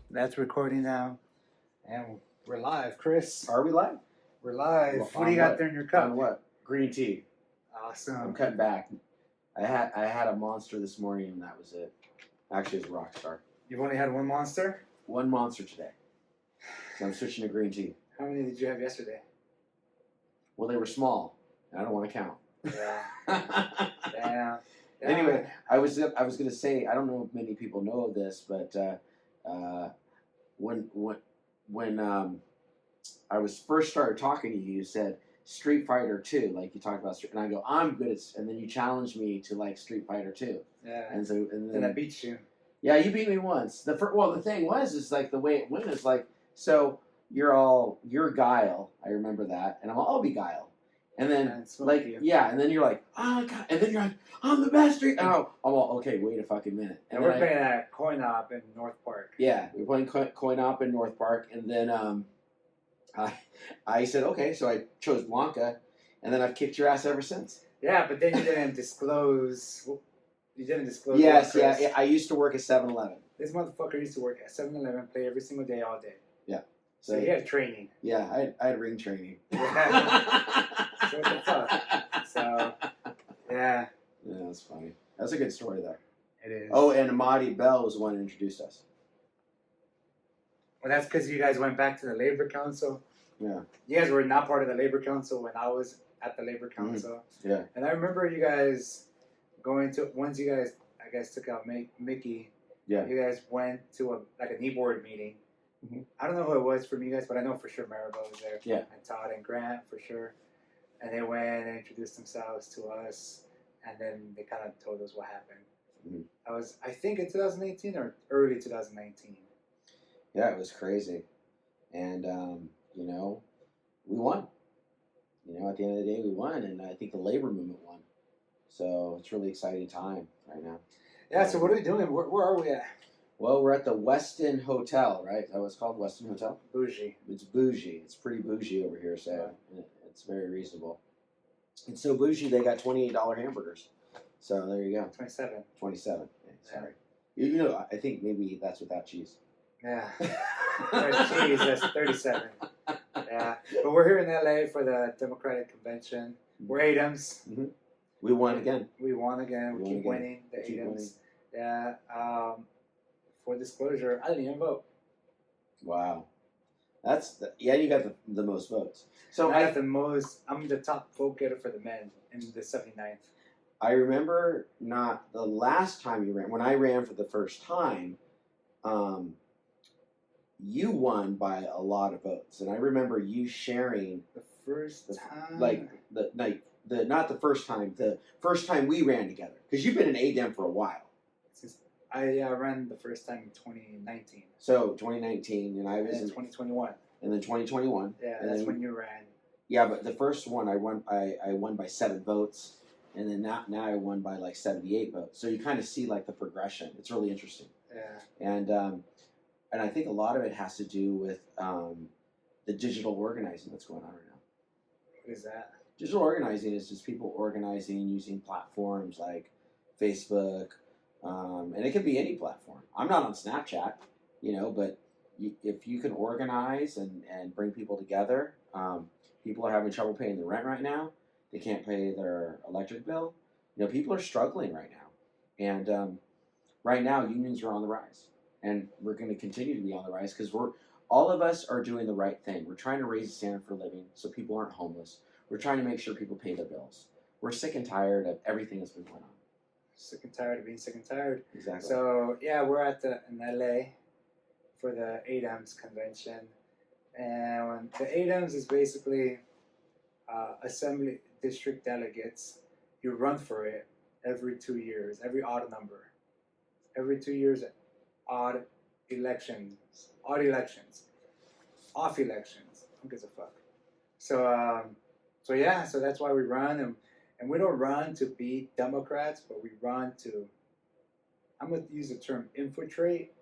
That's recording now. And we're live, Chris. Are we live? We're live. Well, what do you got there in your cup? On what? Green tea. Awesome. I'm cutting back. I had a monster this morning and that was it. Actually, it's a rock star. You've only had one monster? One monster today. So I'm switching to green tea. How many did you have yesterday? Well, they were small. I don't want to count. Yeah. Damn. Anyway, I was gonna say, I don't know if many people know this, but when I was first started talking to you, you said Street Fighter 2, like you talked about Street, and I go, I'm good at, and then you challenged me to like Street Fighter 2. Yeah. And then I beat you. Yeah, you beat me once. The thing was, is like the way it went is like, so you're Guile, I remember that, and I'll be Guile. And then, like, yeah, and then you're like, oh, God. And then you're like, I'm the best street. And I'm all, okay, wait a fucking minute. And we're playing at Coin Op in North Park. Yeah, we're playing Coin Op in North Park. And then I said, okay, so I chose Blanca. And then I've kicked your ass ever since. Yeah, but then you didn't disclose. You didn't disclose. Yes, yeah. I used to work at 7-Eleven. This motherfucker used to work at 7-Eleven, play every single day, all day. Yeah. So he had training. Yeah, I had ring training. Yeah. So what the fuck? So, yeah. Yeah, that's funny. That's a good story, though. It is. Oh, and Amadi Bell was the one who introduced us. Well, that's because you guys went back to the Labor Council. Yeah. You guys were not part of the Labor Council when I was at the Labor Council. Yeah. And I remember you guys going to, once you guys, I guess, took out Mickey, yeah, you guys went to an e-board meeting. Mm-hmm. I don't know who it was from you guys, but I know for sure Maribel was there. Yeah. And Todd and Grant, for sure. And they went and introduced themselves to us, and then they kind of told us what happened. Mm-hmm. I think in 2018 or early 2019. Yeah, it was crazy. And, you know, we won. You know, at the end of the day, we won, and I think the labor movement won. So it's a really exciting time right now. Yeah, so what are we doing? Where are we at? Well, we're at the Westin Hotel, right? Is that what it's called? Westin Hotel? Bougie. It's bougie. It's pretty bougie over here, so it's very reasonable. It's so bougie, they got $28 hamburgers. So there you go. 27. 27. Yeah, sorry. Yeah. You know, I think maybe that's without cheese. Yeah. Cheese, that's 37. Yeah. But we're here in LA for the Democratic Convention. We're ADAMS. Mm-hmm. We won again. We won again. We keep winning the ADAMS. Yeah. For disclosure, I didn't even vote. Wow. You got the most votes. So I got the most. I'm the top vote getter for the men in the 79th. I remember not the last time you ran. When I ran for the first time, you won by a lot of votes, and I remember you sharing the first time, like not the first time, the first time we ran together, because you've been in ADEM for a while. I ran the first time in 2019. So 2019, and I was in 2021. And then 2021. Yeah, and that's when you ran. Yeah, but the first one I won by 7 votes, and then now I won by like 78 votes. So you kind of see like the progression. It's really interesting. Yeah. And I think a lot of it has to do with the digital organizing that's going on right now. What is that? Digital organizing is just people organizing using platforms like Facebook. And it could be any platform. I'm not on Snapchat, you know, but if you can organize and bring people together, people are having trouble paying their rent right now. They can't pay their electric bill. You know, people are struggling right now. And right now, unions are on the rise. And we're going to continue to be on the rise because all of us are doing the right thing. We're trying to raise the standard for living so people aren't homeless. We're trying to make sure people pay their bills. We're sick and tired of everything that's been going on. Sick and tired of being sick and tired. Exactly. So yeah, we're in LA for the ADAMS convention, and the ADAMS is basically assembly district delegates. You run for it every 2 years, every odd number, every 2 years, off elections. Who gives a fuck? So yeah, so that's why we run. And we don't run to beat Democrats, but we run to, I'm going to use the term infiltrate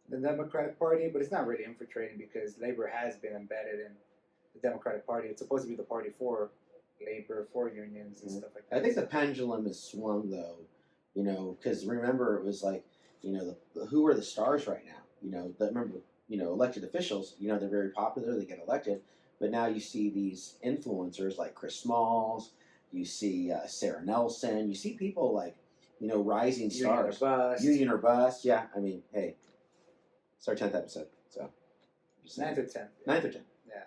the Democratic Party, but it's not really infiltrating because labor has been embedded in the Democratic Party. It's supposed to be the party for labor, for unions and stuff like that. I think the pendulum is swung though, you know, because remember it was like, you know, who are the stars right now? remember, elected officials, they're very popular, they get elected, but now you see these influencers like Chris Smalls, you see Sarah Nelson, you see people like, rising stars. Union or Bust. Union or Bust, yeah. I mean, hey, it's our 10th episode, so. Ninth or 10th. Ninth or 10th. Yeah.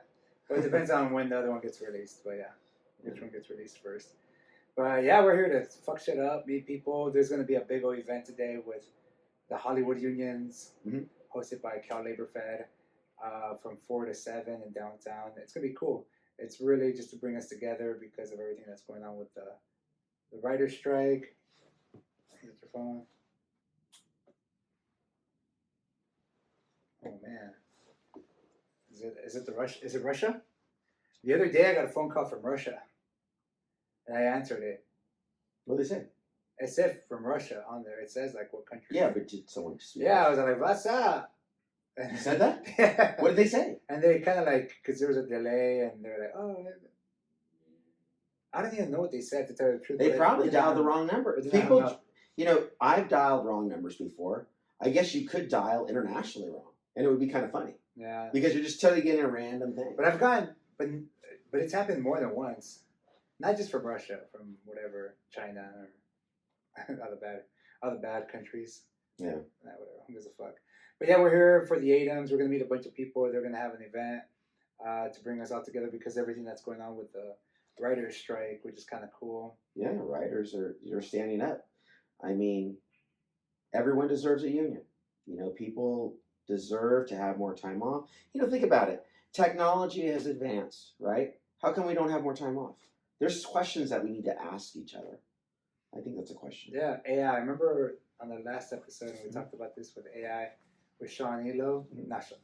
Well, it depends on when the other one gets released, but yeah, which one gets released first. But yeah, we're here to fuck shit up, meet people. There's going to be a big old event today with the Hollywood unions, hosted by Cal Labor Fed, from 4 to 7 in downtown. It's going to be cool. It's really just to bring us together because of everything that's going on with the writer's strike. Is it your phone? Oh man. Is it Russia? The other day I got a phone call from Russia. And I answered it. What did they say? It said from Russia on there. It says like what country. Yeah, but did someone just... Yeah, I was like, what's up? You said that? Yeah. What did they say? And they kind of like, because there was a delay, and they're like, oh, I don't even know what they said, to tell you the truth. They probably dialed the wrong number. People, I've dialed wrong numbers before. I guess you could dial internationally wrong, and it would be kind of funny. Yeah. Because you're just totally getting a random thing. But I've gotten, but it's happened more than once. Not just from Russia, from whatever, China or other bad countries. Yeah. Nah, whatever. Who gives a fuck? But yeah, we're here for the ADAMs. We're going to meet a bunch of people. They're going to have an event to bring us all together because everything that's going on with the writer's strike, which is kind of cool. Yeah, writers you're standing up. I mean, everyone deserves a union. People deserve to have more time off. Think about it. Technology has advanced, right? How come we don't have more time off? There's questions that we need to ask each other. I think that's a question. Yeah, AI. I remember on the last episode we talked about this with AI, with Sean Elo. Not Sean.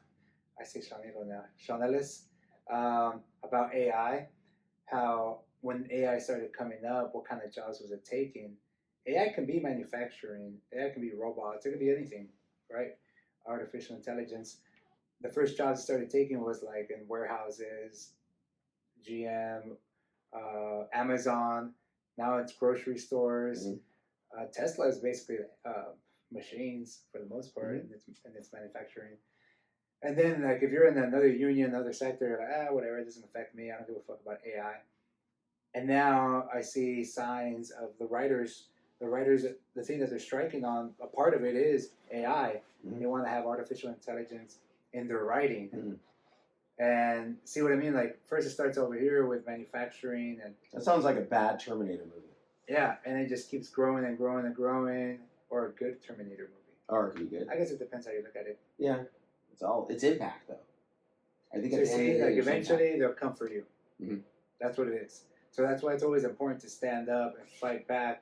I say Sean Elo now. Sean Ellis. About AI. How when AI started coming up, what kind of jobs was it taking? AI can be manufacturing. AI can be robots. It can be anything, right? Artificial intelligence. The first jobs it started taking was like in warehouses, GM, Amazon. Now it's grocery stores. Tesla is basically machines for the most part in its manufacturing. And then, like, if you're in another union, another sector, you're like, whatever, it doesn't affect me. I don't give a fuck about AI. And now I see signs of the writers, the thing that they're striking on, a part of it is AI. They want to have artificial intelligence in their writing. And see what I mean? Like, first it starts over here with manufacturing. And that sounds like a bad Terminator movie. Yeah, and it just keeps growing and growing and growing. Or a good Terminator movie. Or it could be good. I guess it depends how you look at it. Yeah. It's impact, though. I think so eventually they'll come for you. That's what it is. So that's why it's always important to stand up and fight back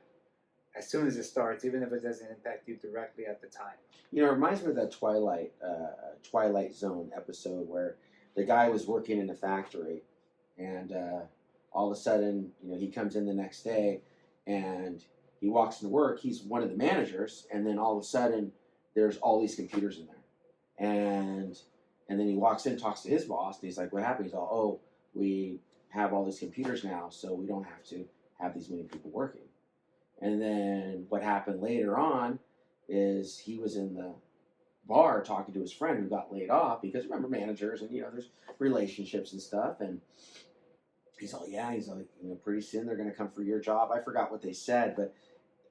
as soon as it starts, even if it doesn't impact you directly at the time. It reminds me of that Twilight Zone episode where the guy was working in a factory, and all of a sudden, he comes in the next day, and he walks into work. He's one of the managers, and then all of a sudden, there's all these computers in there. And then he walks in, talks to his boss, and he's like, what happened? He's all, oh, we have all these computers now, so we don't have to have these many people working. And then what happened later on is he was in the bar talking to his friend who got laid off, because remember, managers and, there's relationships and stuff. And he's all, pretty soon they're going to come for your job. I forgot what they said, but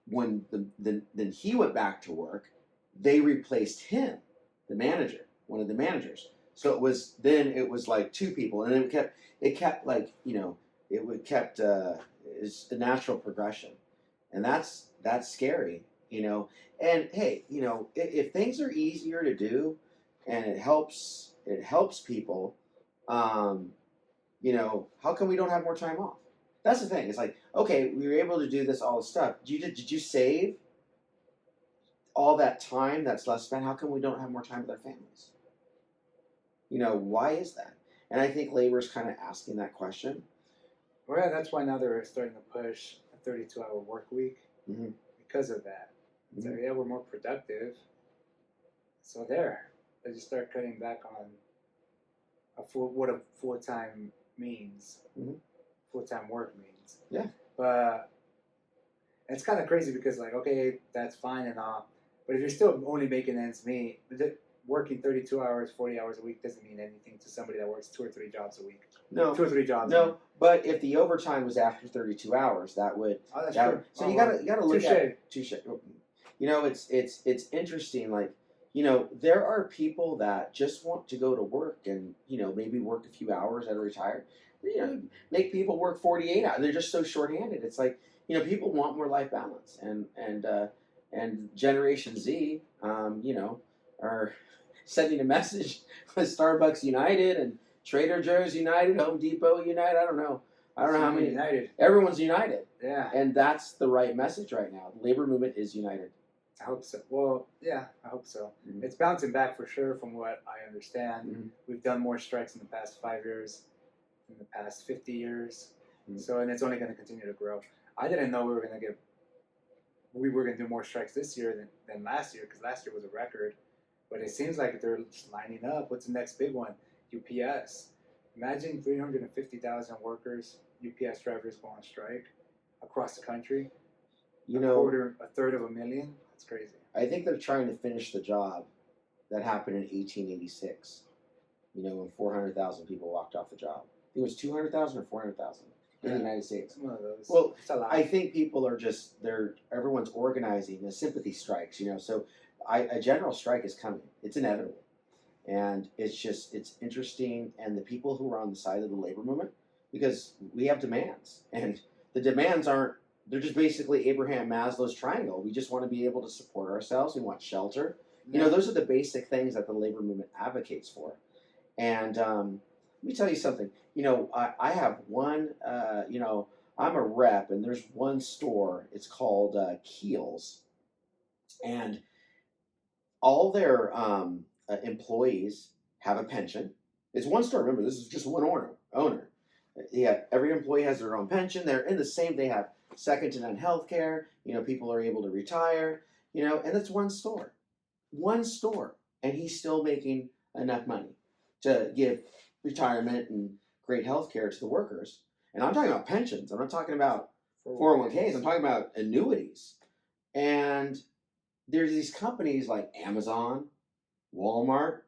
when then he went back to work, they replaced him. The manager, one of the managers. So it was like two people, and then it kept like, it's a natural progression, and that's scary, And hey, if things are easier to do, and it helps people, how come we don't have more time off? That's the thing. It's like, okay, we were able to do all this stuff. Did you save all that time that's less spent? How come we don't have more time with our families? Why is that? And I think labor is kind of asking that question. Well, yeah, that's why now they're starting to push a 32-hour work week because of that. So yeah, we're more productive. So they just start cutting back on what a full-time means, full-time work means. Yeah. But it's kind of crazy because, like, okay, that's fine and all. But if you're still only making ends meet, working 32 hours, 40 hours a week doesn't mean anything to somebody that works 2 or 3 jobs a week. No. 2 or 3 jobs. No, but if the overtime was after 32 hours, that would. Oh, that's that true. would so you gotta look Touche. at touche. You know, it's interesting. Like, you know, there are people that just want to go to work and, you know, maybe work a few hours and retire. You know, make people work 48 hours. They're just so shorthanded. It's like, you know, people want more life balance, and Generation Z, you know, are sending a message with Starbucks United and Trader Joe's United, Home Depot United. I don't know how many. United. Everyone's united. Yeah. And that's the right message right now. The labor movement is united. I hope so. Well, yeah, I hope so. Mm-hmm. It's bouncing back for sure from what I understand. Mm-hmm. We've done more strikes in the past 5 years, in the past 50 years. Mm-hmm. So, and it's only going to continue to grow. I didn't know we were going to do more strikes this year than last year, because last year was a record. But it seems like they're just lining up. What's the next big one? UPS. Imagine 350,000 workers, UPS drivers go on strike across the country. You know, a third of a million. That's crazy. I think they're trying to finish the job that happened in 1886. You know, when 400,000 people walked off the job. It was 200,000 or 400,000 in the United States. One of those. Well, it's a lot. I think people are just everyone's organizing the sympathy strikes. You know, so a general strike is coming. It's inevitable, and it's interesting. And the people who are on the side of the labor movement, because we have demands, and the demands aren't. They're just basically Abraham Maslow's triangle. We just want to be able to support ourselves. We want shelter. You know, those are the basic things that the labor movement advocates for. And let me tell you something. You know, I have one, you know, I'm a rep, and there's one store. It's called Keels. And all their employees have a pension. It's one store. Remember, this is just one owner. Yeah, every employee has their own pension. They're in the same. They have second to none health care. You know, people are able to retire. You know, and it's one store, and he's still making enough money to give retirement and great health care to the workers. And I'm talking about pensions. I'm not talking about 401ks. I'm talking about annuities. And there's these companies like Amazon, Walmart.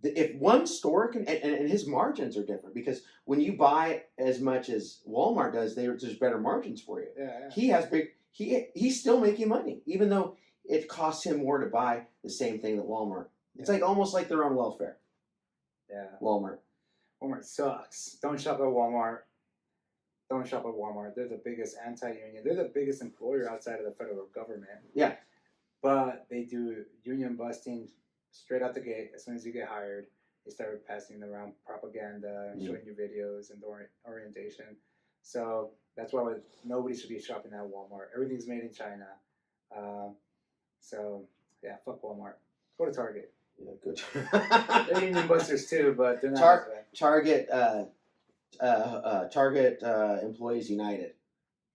If one store can, and his margins are different, because when you buy as much as Walmart does, there's better margins for you. Yeah. He has he's still making money, even though it costs him more to buy the same thing that Walmart. It's like almost like they're on welfare. Yeah. Walmart sucks. Don't shop at Walmart. They're the biggest anti-union. They're the biggest employer outside of the federal government. Yeah. But they do union busting straight out the gate. As soon as you get hired, they start passing around propaganda and showing you videos and orientation. So that's why nobody should be shopping at Walmart. Everything's made in China. So yeah, fuck Walmart. Go to Target. Yeah, good. They're union busters too, but they're not. Target Employees United.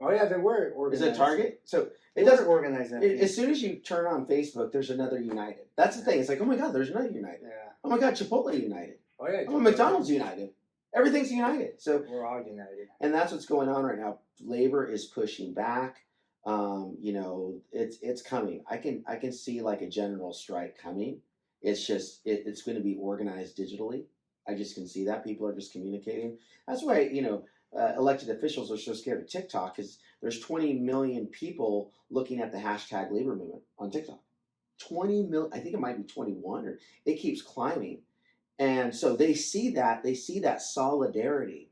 Oh yeah, they were organized. Is it Target? So it doesn't organize that. As soon as you turn on Facebook, there's another United. That's the thing. It's like, oh my God, there's another United. Yeah. Oh my God, Chipotle United. Oh yeah. Oh, McDonald's United. Everything's united. So we're all united. And that's what's going on right now. Labor is pushing back. You know, it's coming. I can see like a general strike coming. It's just it's going to be organized digitally. I just can see that people are just communicating. That's why, you know, elected officials are so scared of TikTok, because there's 20 million people looking at the hashtag labor movement on TikTok. 20 million. I think it might be 21, or it keeps climbing. And so they see that solidarity,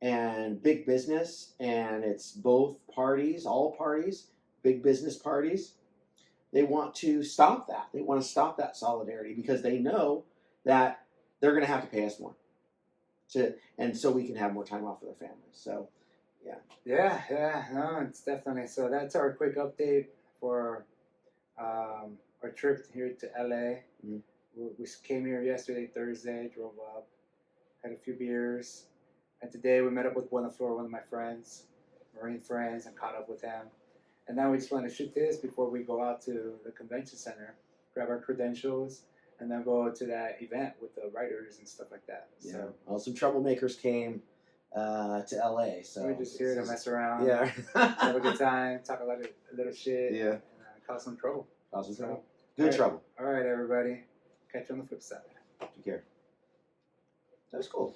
and big business, and it's both parties, all parties, big business parties. They want to stop that. They want to stop that solidarity, because they know that they're going to have to pay us more, and so we can have more time off with our families. So, yeah. Yeah, no, it's definitely. So that's our quick update for our trip here to LA. Mm-hmm. We came here yesterday, Thursday, drove up, had a few beers, and today we met up with one of my friends, Marine friends, and caught up with them. And now we just want to shoot this before we go out to the convention center, grab our credentials, and then go to that event with the writers and stuff like that. Yeah. So, well, some troublemakers came to LA, so we're just here to mess around. Yeah. Have a good time, talk a little shit. Yeah. And cause some trouble. Good trouble. All right, everybody. Catch you on the flip side. Take care. That was cool.